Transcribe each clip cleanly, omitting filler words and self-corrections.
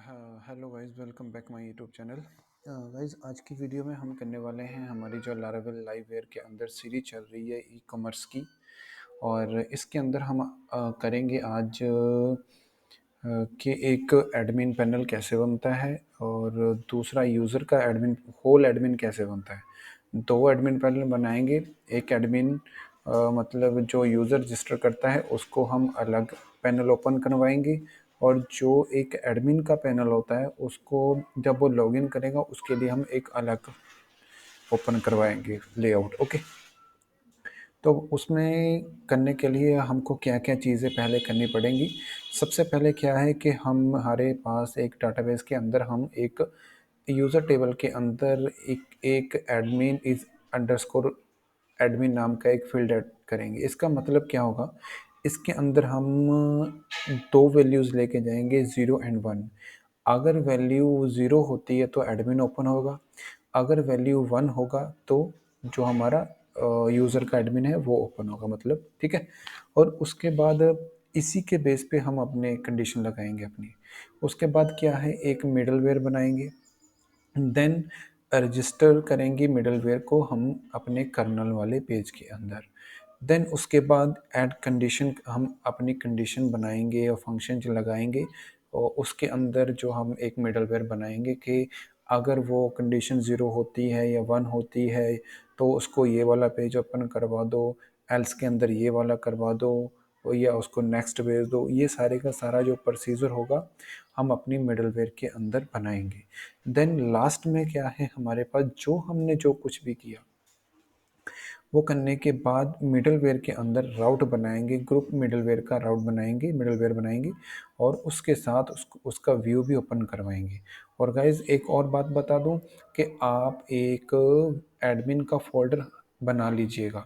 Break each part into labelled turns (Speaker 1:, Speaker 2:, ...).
Speaker 1: हाँ, hello guys, welcome back my YouTube channel. Guys, आज की वीडियो में हम करने वाले हैं हमारी जो लारावेल लाइववेयर के अंदर सीरीज चल रही है ई कॉमर्स की। और इसके अंदर हम करेंगे आज कि एक एडमिन पैनल कैसे बनता है और दूसरा यूज़र का एडमिन होल एडमिन कैसे बनता है। दो एडमिन पैनल बनाएंगे। एक एडमिन मतलब जो यूज़र रजिस्टर करता है उसको हम अलग पैनल ओपन करवाएंगे, और जो एक एडमिन का पैनल होता है उसको जब वो लॉगिन करेगा उसके लिए हम एक अलग ओपन करवाएंगे लेआउट। ओके, तो उसमें करने के लिए हमको क्या क्या चीज़ें पहले करनी पड़ेंगी। सबसे पहले क्या है कि हमारे पास एक डाटाबेस के अंदर हम एक यूज़र टेबल के अंदर एक एडमिन इज़ अंडरस्कोर एडमिन नाम का एक फील्ड ऐड करेंगे। इसका मतलब क्या होगा, इसके अंदर हम दो वैल्यूज़ लेके जाएंगे, 0 और 1। अगर वैल्यू 0 होती है तो एडमिन ओपन होगा, अगर वैल्यू 1 होगा तो जो हमारा यूज़र का एडमिन है वो ओपन होगा, मतलब ठीक है। और उसके बाद इसी के बेस पे हम अपने कंडीशन लगाएंगे अपनी। उसके बाद क्या है, एक मिडलवेयर बनाएंगे, देन रजिस्टर करेंगे मिडलवेयर को हम अपने कर्नल वाले पेज के अंदर। देन उसके बाद ऐड कंडीशन, हम अपनी कंडीशन बनाएंगे और फंक्शन लगाएंगे, और उसके अंदर जो हम एक मिडलवेयर बनाएंगे कि अगर वो कंडीशन 0 होती है या 1 होती है तो उसको ये वाला पेज ओपन करवा दो, एल्स के अंदर ये वाला करवा दो, या उसको नेक्स्ट भेज दो। ये सारे का सारा जो प्रोसीजर होगा हम अपनी मिडलवेयर के अंदर बनाएंगे। देन लास्ट में क्या है, हमारे पास जो हमने जो कुछ भी किया वो करने के बाद मिडलवेयर के अंदर राउट बनाएंगे, ग्रुप मिडलवेयर का राउट बनाएंगे, मिडलवेयर बनाएंगे, और उसके साथ उसका व्यू भी ओपन करवाएंगे। और गाइज एक और बात बता दूं कि आप एक एडमिन का फोल्डर बना लीजिएगा।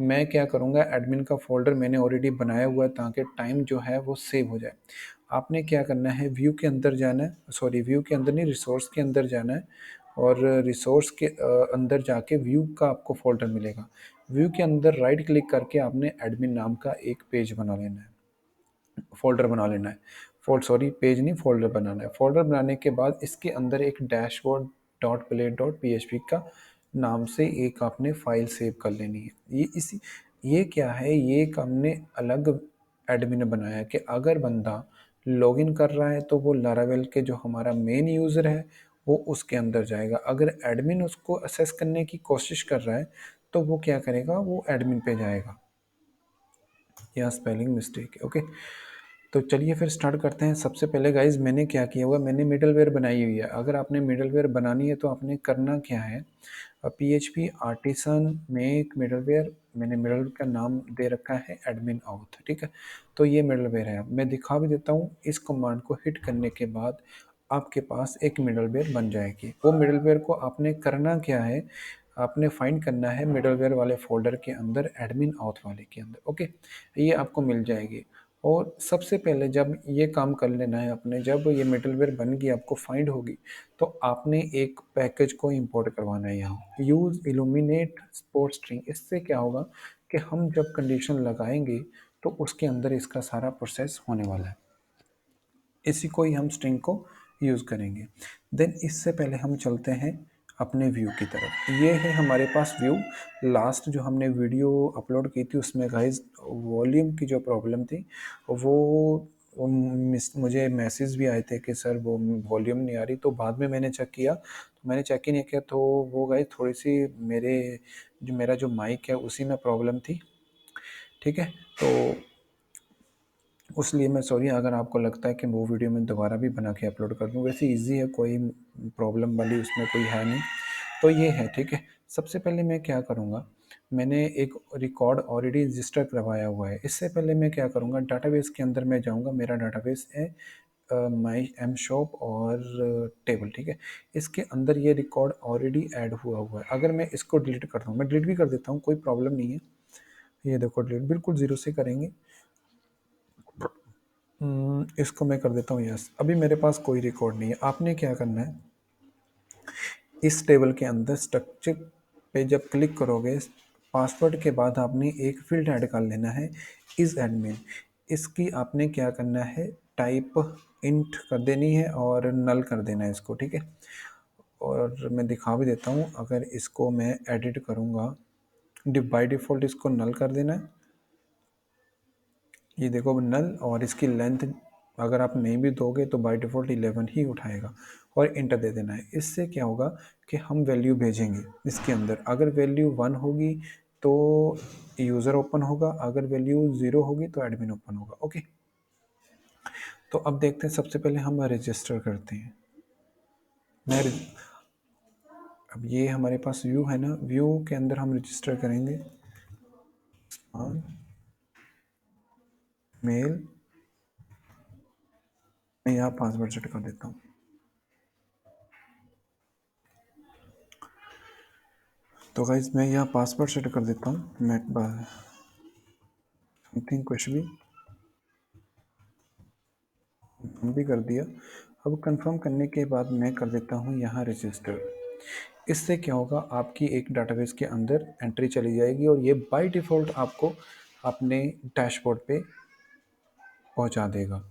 Speaker 1: मैं क्या करूंगा, एडमिन का फोल्डर मैंने ऑलरेडी बनाया हुआ है ताकि टाइम जो है वो सेव हो जाए। आपने क्या करना है, व्यू के अंदर जाना है, सॉरी व्यू के अंदर नहीं, रिसोर्स के अंदर जाना है, और रिसोर्स के अंदर जाके व्यू का आपको फोल्डर मिलेगा। व्यू के अंदर राइट क्लिक करके आपने एडमिन नाम का एक पेज बना लेना है, फोल्डर बना लेना है। सॉरी, पेज नहीं, फोल्डर बनाना है। फोल्डर बनाने के बाद इसके अंदर एक dashboard dot play dot P का नाम से एक आपने फाइल सेव कर लेनी है। ये क्या है, ये एक हमने अलग एडमिन ने बनाया है कि अगर बंदा लॉगिन कर रहा है तो वो लारावेल के जो हमारा मेन यूज़र है वो उसके अंदर जाएगा। अगर एडमिन उसको असेस करने की कोशिश कर रहा है तो वो क्या करेगा, वो एडमिन पे जाएगा। यहाँ स्पेलिंग मिस्टेक है। ओके, तो चलिए फिर स्टार्ट करते हैं। सबसे पहले गाइज मैंने क्या किया हुआ, मैंने मिडलवेयर बनाई हुई है। अगर आपने मिडलवेयर बनानी है तो आपने करना क्या है, PHP आर्टिसन में एक मिडलवेयर, मैंने मिडल का नाम दे रखा है एडमिन आउथ, ठीक है। तो ये मिडलवेयर है, मैं दिखा भी देता हूँ। इस कमांड को हिट करने के बाद आपके पास एक मिडलवेयर बन जाएगी। वो मिडलवेयर को आपने करना क्या है, आपने फाइंड करना है मिडलवेयर वाले फोल्डर के अंदर, एडमिन आउथ वाले के अंदर। ओके, ये आपको मिल जाएगी। और सबसे पहले जब ये काम कर लेना है आपने, जब ये मिडलवेयर बन गई आपको फाइंड होगी तो आपने एक पैकेज को इंपोर्ट करवाना है यहाँ, यूज इल्यूमिनेट स्पोर्ट स्ट्रिंग। इससे क्या होगा कि हम जब कंडीशन लगाएंगे तो उसके अंदर इसका सारा प्रोसेस होने वाला है। इसी को ही हम स्ट्रिंग को यूज़ करेंगे। देन इससे पहले हम चलते हैं अपने व्यू की तरफ। ये है हमारे पास व्यू। लास्ट जो हमने वीडियो अपलोड की थी उसमें गाइस वॉल्यूम की जो प्रॉब्लम थी वो मुझे मैसेज भी आए थे कि सर वो वॉल्यूम नहीं आ रही। तो बाद में मैंने चेक किया, तो मैंने चेक ही नहीं किया, तो वो गाइस थोड़ी सी मेरा जो माइक है उसी में प्रॉब्लम थी, ठीक है। तो उसलिए मैं सॉरी अगर आपको लगता है कि वो वीडियो मैं दोबारा भी बना के अपलोड कर दूँ। वैसे इजी है, कोई प्रॉब्लम वाली उसमें कोई है नहीं। तो ये है, ठीक है। सबसे पहले मैं क्या करूँगा, मैंने एक रिकॉर्ड ऑलरेडी रजिस्टर करवाया हुआ है। इससे पहले मैं क्या करूँगा, डाटाबेस के अंदर मैं जाऊँगा। मेरा डाटाबेस है माई एम शॉप और टेबल, ठीक है। इसके अंदर ये रिकॉर्ड ऑलरेडी ऐड हुआ हुआ है। अगर मैं इसको डिलीट कर दूँ, मैं डिलीट भी कर देता हूँ, कोई प्रॉब्लम नहीं है। ये देखो डिलीट बिल्कुल ज़ीरो से करेंगे। इसको मैं कर देता हूँ यस। अभी मेरे पास कोई रिकॉर्ड नहीं है। आपने क्या करना है, इस टेबल के अंदर स्ट्रक्चर पे जब क्लिक करोगे, पासवर्ड के बाद आपने एक फील्ड ऐड कर लेना है, इज एडमिन। इसकी आपने क्या करना है, टाइप इंट कर देनी है और नल कर देना है इसको, ठीक है। और मैं दिखा भी देता हूँ, अगर इसको मैं एडिट करूँगा, बाय डिफ़ॉल्ट इसको नल कर देना है। ये देखो नल, और इसकी लेंथ अगर आप नहीं भी दोगे तो बाय डिफ़ॉल्ट 11 ही उठाएगा, और इंटर दे देना है। इससे क्या होगा कि हम वैल्यू भेजेंगे इसके अंदर, अगर वैल्यू 1 होगी तो यूज़र ओपन होगा, अगर वैल्यू 0 होगी तो एडमिन ओपन होगा। ओके, तो अब देखते हैं, सबसे पहले हम रजिस्टर करते हैं। मैं अब ये हमारे पास व्यू है ना, व्यू के अंदर हम रजिस्टर करेंगे मेल। मैं यहाँ पासवर्ड सेट कर देता हूँ। तो गाइज मैं यहाँ पासवर्ड सेट कर देता हूँ, मेट बार समथिंग, कुछ भी भी कर दिया। अब कंफर्म करने के बाद मैं कर देता हूँ यहाँ रजिस्टर। इससे क्या होगा, आपकी एक डाटाबेस के अंदर एंट्री चली जाएगी और ये बाय डिफ़ॉल्ट आपको अपने डैशबोर्ड पे पहुंचा देगा।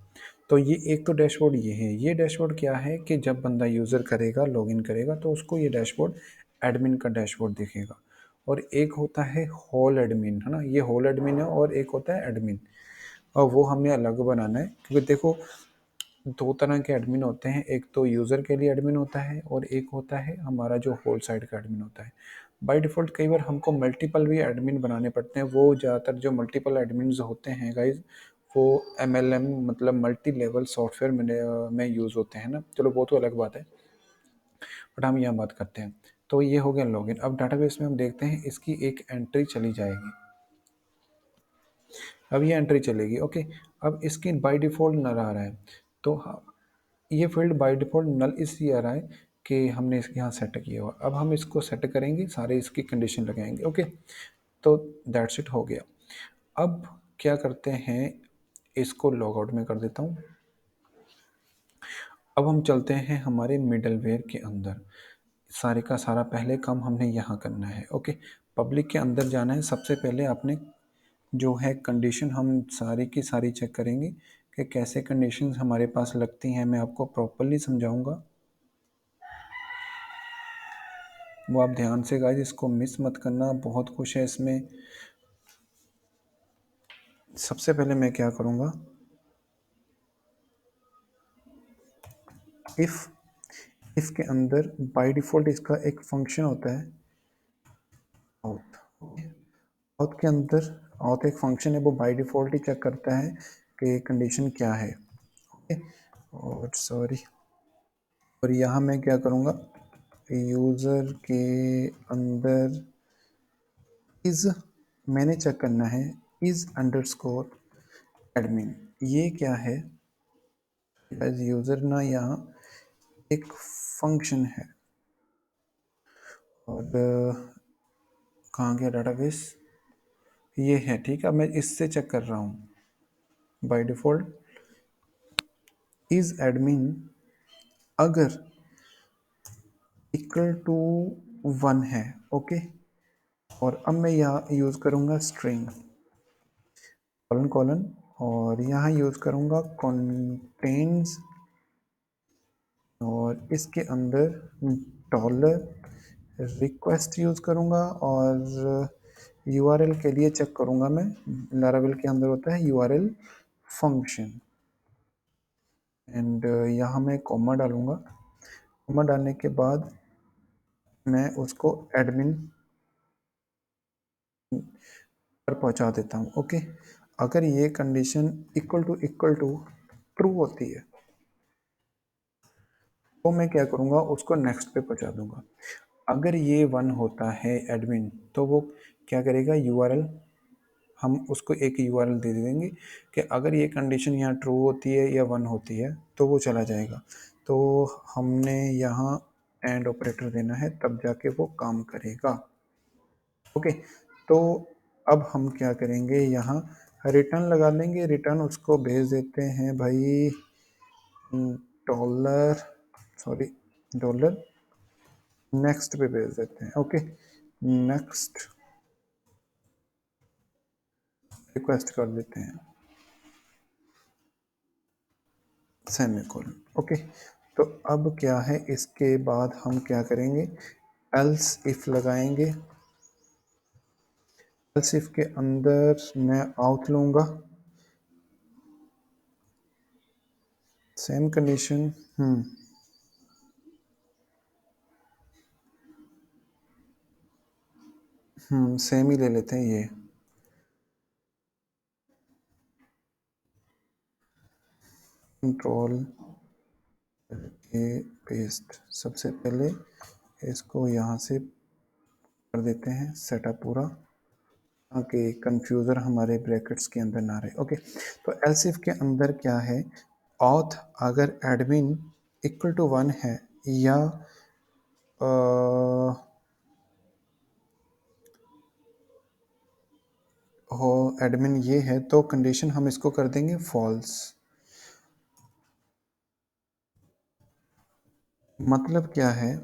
Speaker 1: तो ये एक तो डैशबोर्ड ये है। ये डैशबोर्ड क्या है कि जब बंदा यूज़र करेगा, लॉगिन करेगा, तो उसको ये डैशबोर्ड एडमिन का डैशबोर्ड दिखेगा। और एक होता है होल एडमिन, है ना, ये होल एडमिन है, और एक होता है एडमिन, और वो हमें अलग बनाना है। क्योंकि देखो, दो तरह के एडमिन होते हैं, एक तो यूज़र के लिए एडमिन होता है और एक होता है हमारा जो होल साइड का एडमिन होता है। बाय डिफ़ॉल्ट कई बार हमको मल्टीपल भी एडमिन बनाने पड़ते हैं। वो ज़्यादातर जो मल्टीपल एडमिन्स होते हैं गाइज, वो MLM मतलब मल्टी लेवल सॉफ्टवेयर में यूज़ होते हैं ना। चलो वो तो अलग बात है, बट हम यहाँ बात करते हैं। तो ये हो गया लॉगिन। अब डाटाबेस में हम देखते हैं, इसकी एक एंट्री चली जाएगी। अब ये एंट्री चलेगी, ओके। अब इसकी बाय डिफ़ॉल्ट नल आ रहा है, तो ये फील्ड बाय डिफ़ॉल्ट नल इसलिए आ रहा है कि हमने इसके यहाँ सेट किया हुआ। अब हम इसको सेट करेंगे, सारे इसकी कंडीशन लगाएंगे, ओके। तो दैट्स इट, हो गया। अब क्या करते हैं, इसको लॉग आउट में कर देता हूँ। अब हम चलते हैं हमारे मिडलवेयर के अंदर। सारे का सारा पहले काम हमने यहाँ करना है, ओके। पब्लिक के अंदर जाना है। सबसे पहले आपने जो है कंडीशन हम सारी की सारी चेक करेंगे कि कैसे कंडीशंस हमारे पास लगती हैं। मैं आपको प्रॉपरली समझाऊंगा, वो आप ध्यान से गाइस इसको मिस मत करना, बहुत कुछ है इसमें। सबसे पहले मैं क्या करूँगा, इफ़ के अंदर बाय डिफ़ॉल्ट इसका एक फंक्शन होता है आउट। आउट के अंदर आउट एक फंक्शन है, वो बाय डिफ़ॉल्ट ही चेक करता है कि कंडीशन क्या है, ओके। और सॉरी, और यहाँ मैं क्या करूँगा, यूज़र के अंदर इज़, मैंने चेक करना है इज़ अंडरस्कोर एडमिन। ये क्या है, एज यूज़र ना, यहाँ एक फंक्शन है। और कहाँ गया डाटाबेस, ये है, ठीक है। मैं इससे चेक कर रहा हूँ, बाय डिफ़ॉल्ट इज़ एडमिन अगर इक्वल टू 1 है, ओके। और अब मैं यहाँ यूज़ करूँगा स्ट्रिंग कॉलन कॉलन, और यहाँ यूज़ करूँगा कंटेन्स, और इसके अंदर डॉलर रिक्वेस्ट यूज़ करूँगा, और यूआरएल के लिए चेक करूँगा मैं, लारावेल के अंदर होता है यूआरएल फंक्शन। एंड यहाँ मैं कॉमा डालूँगा। कॉमा डालने के बाद मैं उसको एडमिन पर पहुँचा देता हूँ, ओके। अगर ये कंडीशन इक्वल टू ट्रू होती है तो मैं क्या करूँगा, उसको नेक्स्ट पे पहुँचा दूँगा। अगर ये 1 होता है एडमिन, तो वो क्या करेगा, यूआरएल, हम उसको एक यूआरएल दे देंगे कि अगर ये कंडीशन यहाँ ट्रू होती है या 1 होती है तो वो चला जाएगा। तो हमने यहाँ एंड ऑपरेटर देना है, तब जाके वो काम करेगा, ओके। तो अब हम क्या करेंगे, यहाँ रिटर्न लगा लेंगे। रिटर्न उसको भेज देते हैं भाई, डॉलर, सॉरी, डॉलर नेक्स्ट पे भेज देते हैं, ओके। नेक्स्ट रिक्वेस्ट कर देते हैं। सेमीकोलन। ओके, तो अब क्या है, इसके बाद हम क्या करेंगे, एल्स इफ लगाएंगे। एल्स इफ के अंदर मैं आउट लूंगा, सेम कंडीशन। सेम ही ले लेते हैं ये। कंट्रोल ए पेस्ट, सबसे पहले इसको यहाँ से कर देते हैं सेटअप पूरा, ताकि कंफ्यूजर हमारे ब्रैकेट्स के अंदर ना रहे। ओके, तो एल्सिफ के अंदर क्या है, ऑथ अगर एडमिन इक्वल टू 1 है या हो एडमिन ये है, तो कंडीशन हम इसको कर देंगे फॉल्स। मतलब क्या है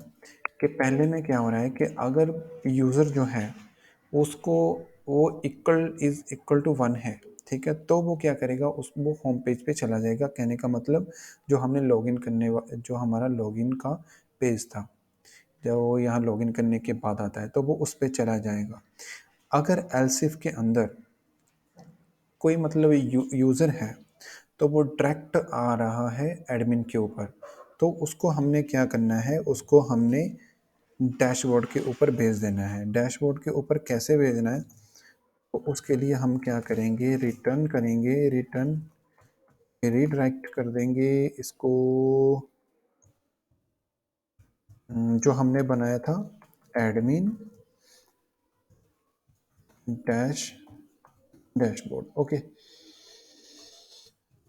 Speaker 1: कि पहले में क्या हो रहा है कि अगर यूज़र जो है उसको वो इक्वल टू 1 है, ठीक है, तो वो क्या करेगा, उस वो होम पेज पे चला जाएगा। कहने का मतलब जो हमने लॉगिन जो हमारा लॉगिन का पेज था, जब वो यहाँ लॉगिन करने के बाद आता है तो वो उस पर चला जाएगा। अगर एलसिफ के अंदर कोई मतलब यूज़र है तो वो डायरेक्ट आ रहा है एडमिन के ऊपर, तो उसको हमने क्या करना है, उसको हमने डैशबोर्ड के ऊपर भेज देना है। डैशबोर्ड के ऊपर कैसे भेजना है, तो उसके लिए हम क्या करेंगे, रिटर्न करेंगे, रिटर्न रीडायरेक्ट कर देंगे इसको, जो हमने बनाया था एडमिन डैश डैशबोर्ड। ओके,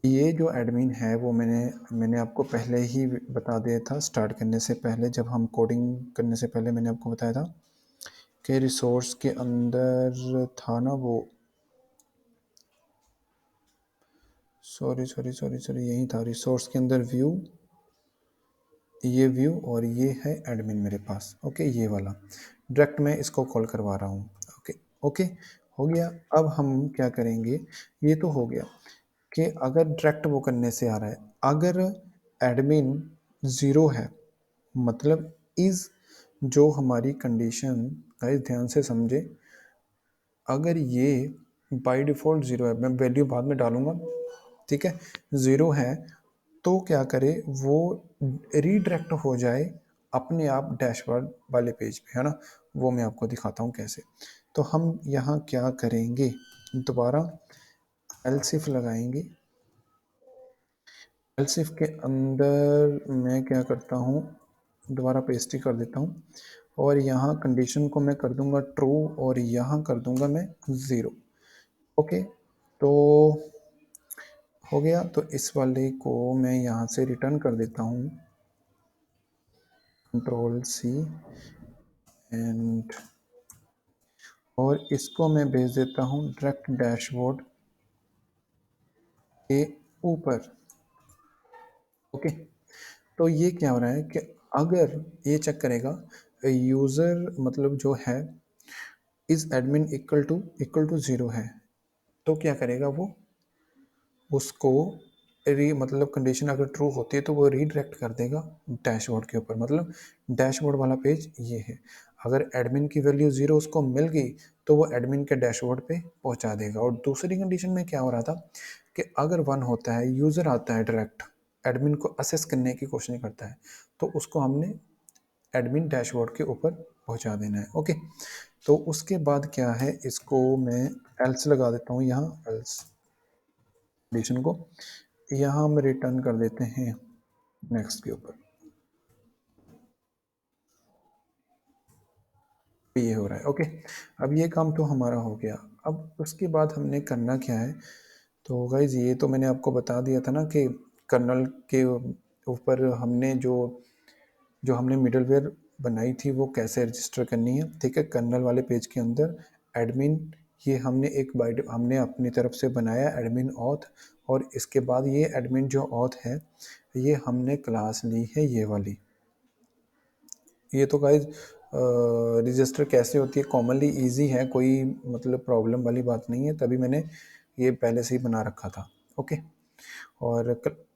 Speaker 1: ये जो एडमिन है वो मैंने आपको पहले ही बता दिया था, स्टार्ट करने से पहले, जब हम कोडिंग करने से पहले मैंने आपको बताया था कि रिसोर्स के अंदर था ना वो, सॉरी यही था, रिसोर्स के अंदर व्यू, ये व्यू और ये है एडमिन मेरे पास। ओके, ये वाला डायरेक्ट मैं इसको कॉल करवा रहा हूँ। ओके, ओके, हो गया। अब हम क्या करेंगे, ये तो हो गया कि अगर डायरेक्ट वो करने से आ रहा है, अगर एडमिन ज़ीरो है, मतलब इज़, जो हमारी कंडीशन, गाइस ध्यान से समझे, अगर ये बाय डिफ़ॉल्ट ज़ीरो है, मैं वैल्यू बाद में डालूंगा, ठीक है, ज़ीरो है, तो क्या करे वो, रीडायरेक्ट हो जाए अपने आप डैशबोर्ड वाले पेज पे, है ना। वो मैं आपको दिखाता हूँ कैसे। तो हम यहाँ क्या करेंगे, दोबारा एल्सिफ लगाएंगे। एल्सिफ के अंदर मैं क्या करता हूँ, दोबारा पेस्ट ही कर देता हूँ, और यहाँ कंडीशन को मैं कर दूंगा ट्रू, और यहाँ कर दूंगा मैं ज़ीरो। ओके, तो हो गया। तो इस वाले को मैं यहाँ से रिटर्न कर देता हूँ, कंट्रोल सी, एंड और इसको मैं भेज देता हूँ डायरेक्ट डैशबोर्ड के ऊपर। ओके, तो ये क्या हो रहा है कि अगर ये चेक करेगा यूज़र मतलब जो है इस एडमिन इक्वल टू ज़ीरो है, तो क्या करेगा वो, उसको री मतलब कंडीशन अगर ट्रू होती है तो वो रीडायरेक्ट कर देगा डैशबोर्ड के ऊपर। मतलब डैशबोर्ड वाला पेज ये है, अगर एडमिन की वैल्यू ज़ीरो उसको मिल गई तो वो एडमिन के डैशबोर्ड पे पहुंचा देगा। और दूसरी कंडीशन में क्या हो रहा था कि अगर वन होता है, यूज़र आता है डायरेक्ट, एडमिन को असेस करने की कोशिश नहीं करता है, तो उसको हमने एडमिन डैशबोर्ड के ऊपर पहुंचा देना है। ओके, तो उसके बाद क्या है, इसको मैं एल्स लगा देता हूँ यहाँ, एल्स कंडीशन को यहाँ हम रिटर्न कर देते हैं नेक्स्ट के ऊपर। ये हो रहा है। ओके, अब ये काम तो हमारा हो गया। अब उसके बाद हमने करना क्या है, तो गाइज ये तो मैंने आपको बता दिया था ना कि कर्नल के ऊपर हमने जो जो हमने मिडलवेयर बनाई थी वो कैसे रजिस्टर करनी है। ठीक है, कर्नल वाले पेज के अंदर एडमिन, ये हमने एक बाइट हमने अपनी तरफ से बनाया एडमिन ऑथ, और इसके बाद ये एडमिन जो ऑथ है ये हमने क्लास ली है ये वाली। ये तो गाइज रजिस्टर कैसे होती है कॉमनली इजी है, कोई मतलब प्रॉब्लम वाली बात नहीं है, तभी मैंने ये पहले से ही बना रखा था। ओके, और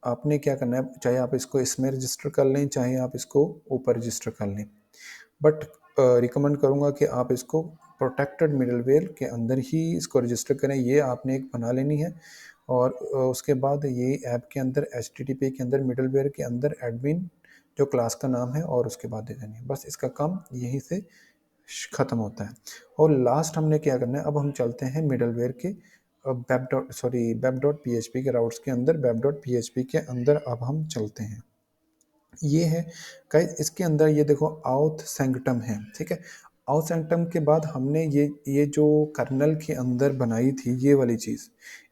Speaker 1: आपने क्या करना है, चाहे आप इसको इसमें रजिस्टर कर लें, चाहे आप इसको ऊपर रजिस्टर कर लें, बट रिकमेंड करूँगा कि आप इसको प्रोटेक्टेड मिडलवेयर के अंदर ही इसको रजिस्टर करें। ये आपने एक बना लेनी है और उसके बाद ये ऐप के अंदर HTTP के अंदर मिडलवेयर के अंदर एडमिन जो क्लास का नाम है और उसके बाद दे देनी है। बस इसका काम यहीं से ख़त्म होता है। और लास्ट हमने क्या करना है, अब हम चलते हैं मिडलवेयर के वेब डॉट PHP के राउट्स के अंदर, वेब डॉट PHP के अंदर अब हम चलते हैं। ये है गाइस, इसके अंदर ये देखो आउथ सैंक्टम है, ठीक है। आउथ सैंक्टम के बाद हमने ये जो कर्नल के अंदर बनाई थी ये वाली चीज़,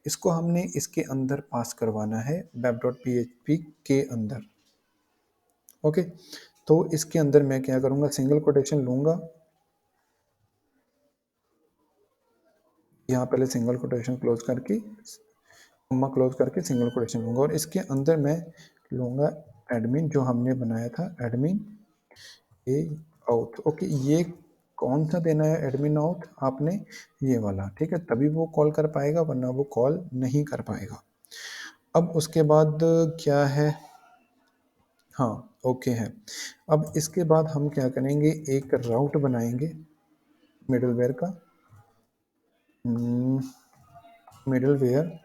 Speaker 1: इसको हमने इसके अंदर पास करवाना है वेब डॉट PHP के अंदर। ओके, तो इसके अंदर मैं क्या करूँगा, सिंगल कोटेशन लूँगा, यहाँ पहले सिंगल कोटेशन क्लोज करके, कॉमा क्लोज करके सिंगल कोटेशन लूँगा और इसके अंदर मैं लूँगा एडमिन जो हमने बनाया था, एडमिन ए आउट। ओके, ये कौन सा देना है एडमिन आउट आपने, ये वाला, ठीक है, तभी वो कॉल कर पाएगा वरना वो कॉल नहीं कर पाएगा। अब उसके बाद क्या है, हाँ ओके है। अब इसके बाद हम क्या करेंगे, एक राउट बनाएंगे मिडलवेयर का, मिडलवेयर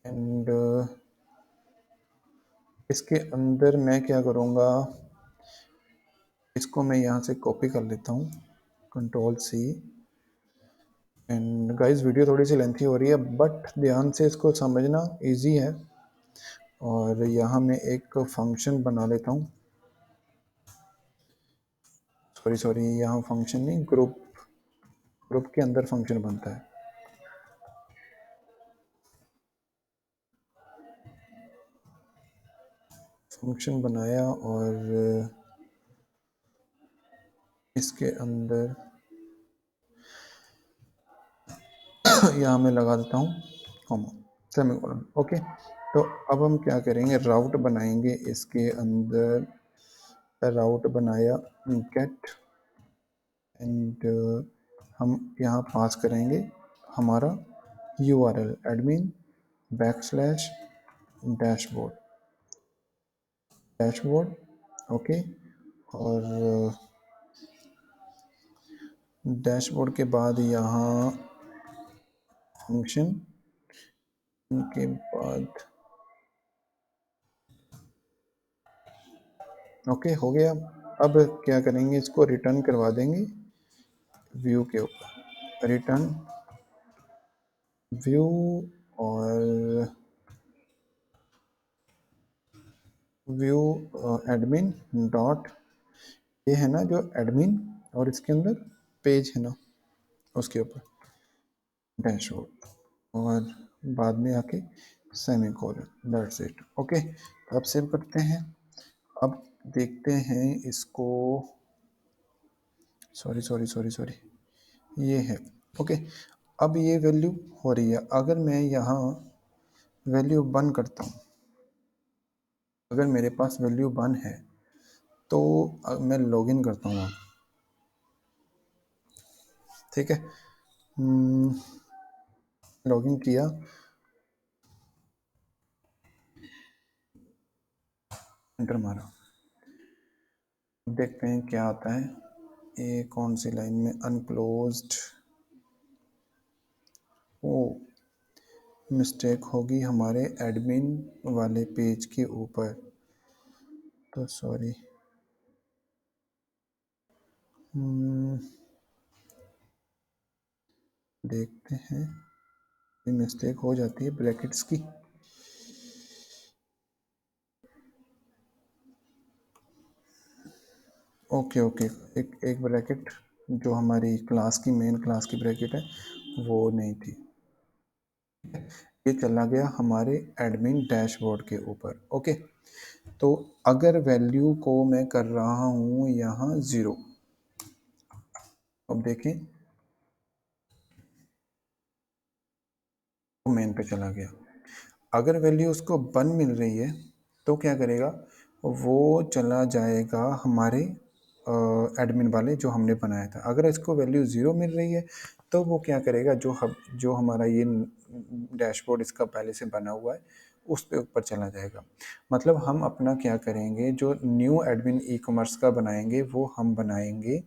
Speaker 1: एंड इसके अंदर मैं क्या करूँगा, इसको मैं यहाँ से कॉपी कर लेता हूँ, Ctrl+C। एंड गाइस वीडियो थोड़ी सी लेंथी हो रही है बट ध्यान से इसको समझना इजी है। और यहाँ मैं एक फंक्शन बना लेता हूँ, सॉरी यहाँ फंक्शन नहीं, ग्रुप के अंदर फंक्शन बनता है। फंक्शन बनाया और इसके अंदर यहाँ मैं लगा देता हूँ कॉमा, सेमीकोलन। ओके, तो अब हम क्या करेंगे, राउट बनाएंगे, इसके अंदर राउट बनाया गेट एंड हम यहाँ पास करेंगे हमारा URL admin backslash dashboard. Okay, और डैशबोर्ड के बाद यहाँ फंक्शन के बाद, ओके हो गया। अब क्या करेंगे, इसको रिटर्न करवा देंगे व्यू के ऊपर, रिटर्न व्यू और व्यू एडमिन डॉट, ये है ना जो एडमिन और इसके अंदर पेज है ना उसके ऊपर डैशबोर्ड और बाद में आके सेमीकोलन, दैट्स इट। ओके, तो अब सेव करते हैं। अब देखते हैं इसको, सॉरी ये है। ओके, अब ये वैल्यू हो रही है। अगर मैं यहाँ वैल्यू 1 करता हूँ, अगर मेरे पास वैल्यू 1 है तो मैं लॉगिन करता हूँ, ठीक है, लॉगिन किया, एंटर मारा, देखते हैं क्या आता है। ये कौन सी लाइन में, अनक्लोज्ड, ओ मिस्टेक होगी हमारे एडमिन वाले पेज के ऊपर, तो सॉरी। देखते हैं, ये मिस्टेक हो जाती है ब्रैकेट्स की। ओके ओके, एक ब्रैकेट जो हमारी क्लास की, मेन क्लास की ब्रैकेट है वो नहीं थी। ये चला गया हमारे एडमिन डैशबोर्ड के ऊपर। ओके, तो अगर वैल्यू को मैं कर रहा हूँ यहाँ 0, अब देखें तो मेन पे चला गया। अगर वैल्यू उसको 1 मिल रही है तो क्या करेगा, वो चला जाएगा हमारे एडमिन वाले जो हमने बनाया था। अगर इसको वैल्यू 0 मिल रही है तो वो क्या करेगा, जो हमारा ये डैशबोर्ड इसका पहले से बना हुआ है उस पे ऊपर चला जाएगा। मतलब हम अपना क्या करेंगे, जो न्यू एडमिन ई कॉमर्स का बनाएंगे वो हम बनाएंगे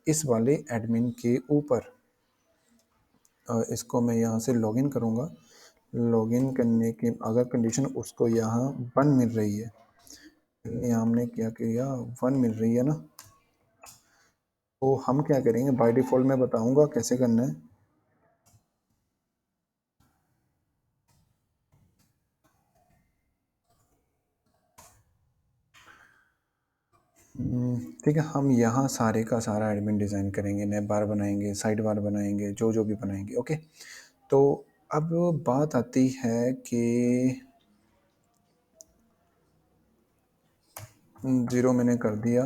Speaker 1: इस वाले एडमिन के ऊपर। इसको मैं यहाँ से लॉगिन करूँगा। लॉगिन करने के अगर कंडीशन उसको यहाँ 1 मिल रही है, यहाँ हमने क्या किया 1 मिल रही है ना, तो हम क्या करेंगे बाय डिफ़ॉल्ट मैं बताऊँगा कैसे करना है। ठीक है, हम यहाँ सारे का सारा एडमिन डिज़ाइन करेंगे, नए बार बनाएंगे, साइड बार बनाएंगे, जो भी बनाएंगे। ओके, तो अब बात आती है कि 0 मैंने कर दिया।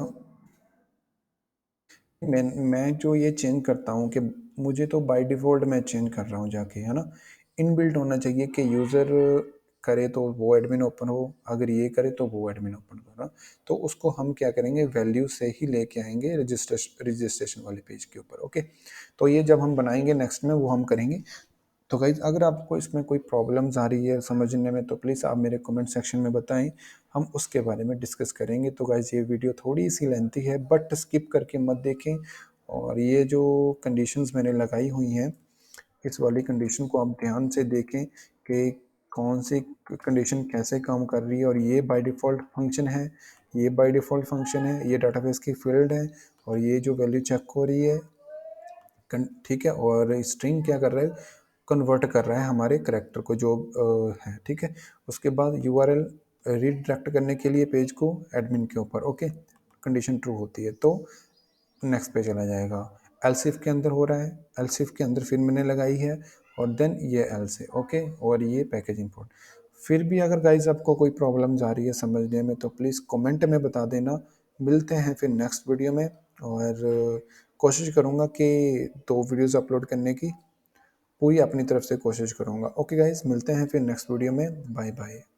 Speaker 1: मैं जो ये चेंज करता हूँ कि मुझे तो बाय डिफ़ॉल्ट मैं चेंज कर रहा हूँ जाके, है ना। इनबिल्ट होना चाहिए कि यूज़र करे तो वो एडमिन ओपन हो, अगर ये करे तो वो एडमिन ओपन हो ना। तो उसको हम क्या करेंगे, वैल्यू से ही लेके आएंगे रजिस्ट्रेशन वाले पेज के ऊपर। ओके, तो ये जब हम बनाएंगे नेक्स्ट में वो हम करेंगे। तो गाइज अगर आपको इसमें कोई प्रॉब्लम्स आ रही है समझने में तो प्लीज़ आप मेरे कमेंट सेक्शन में बताएं, हम उसके बारे में डिस्कस करेंगे। तो गाइज ये वीडियो थोड़ी सी लेंथी है बट स्किप करके मत देखें। और ये जो कंडीशंस मैंने लगाई हुई हैं इस वाली कंडीशन को आप ध्यान से देखें कि कौन सी कंडीशन कैसे काम कर रही है। और ये बाय डिफ़ॉल्ट फंक्शन है, ये बाय डिफ़ॉल्ट फंक्शन है, ये डाटाबेस की फील्ड है, और ये जो वैल्यू चेक हो रही है ठीक है। और स्ट्रिंग क्या कर रहा है, कन्वर्ट कर रहा है हमारे करेक्टर को जो है। ठीक है, उसके बाद यूआरएल रीडायरेक्ट करने के लिए पेज को एडमिन के ऊपर। ओके, कंडीशन ट्रू होती है तो नेक्स्ट पे चला जाएगा। एलसिफ के अंदर हो रहा है, एलसिफ के अंदर फिर मैंने लगाई है और देन ये एल्स है। ओके, और ये पैकेज इंपोर्ट। फिर भी अगर गाइज आपको कोई प्रॉब्लम्स आ रही है समझने में तो प्लीज़ कमेंट में बता देना। मिलते हैं फिर नेक्स्ट वीडियो में, और कोशिश करूँगा कि 2 वीडियोस अपलोड करने की पूरी अपनी तरफ से कोशिश करूँगा। ओके गाइज, मिलते हैं फिर नेक्स्ट वीडियो में। Bye bye.